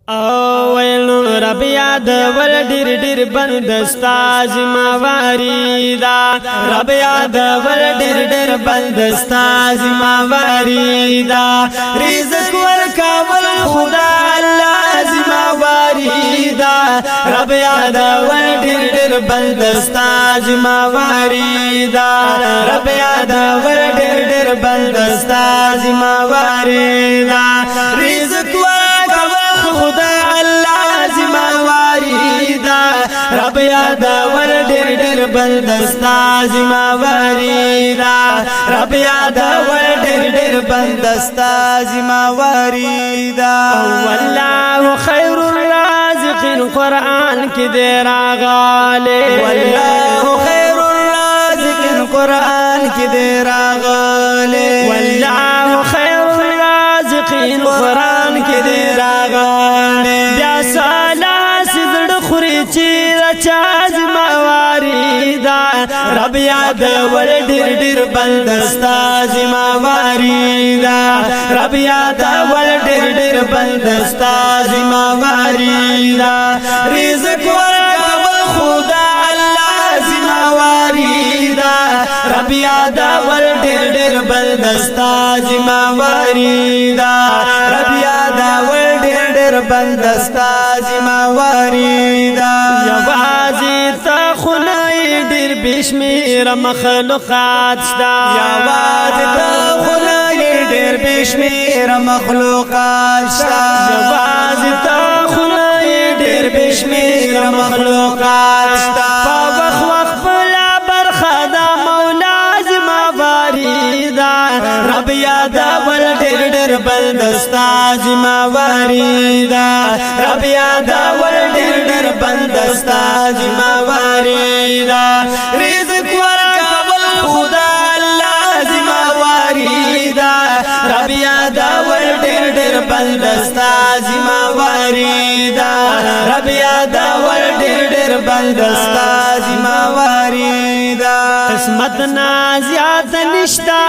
او ویلو رب یاد ول ډیر ډیر بندستا زمواري دا رب یاد ول ډیر ډیر بندستا زمواري دا رزق ورکا ول خدا الله زمواري دا رب یاد ول ډیر ډیر بندستا زمواري دا رب یاد ول ډیر ډیر بندستا زمواري دا رزق خدا اللہ زمواری دا رب یاد ور ډیر ډیر بندستا زمواری دا رب یاد ور ډیر ډیر بندستا زمواری دا والله خیر الرازقین قرآن کی دے راغالے والله خیر الرازقین قرآن کی دے راغالے والله خیر الرازقین قرآن کی دے راغالے بیا سالا سزڑ خوری چیر چاز مواری دا رب یاد ور ډیر ډیر بندستا زمواری دا رب یاد ور ډیر ډیر بندستا زمواری دا رزق ورکا خدا اللہ زمواری دا رب یاد ور ډیر ډیر بندستا زمواری دا رب یاد ور ډیر ډیر بندستا زمواری دا یوازې تا خدای ډیر بشمیر مخلوقات شتا یوازې تا خدای ډیر بشمیر مخلوقات شتا یوازې تا خدای ډیر بشمیر مخلوقات شتا په وخت بلا برخه دا مولا زمواری دا رب یاد ور ډیر ډیر بندستا زمواری دا رب یاد ور ډیر ډیر بندستا زمواری دا رزق ورکا ول خدا اللہ زمواری دا رب یاد ور ډیر ډیر بندستا زمواری دا رب یاد ور ډیر ډیر بندستا زمواری دا قسمت نا زیات نشتا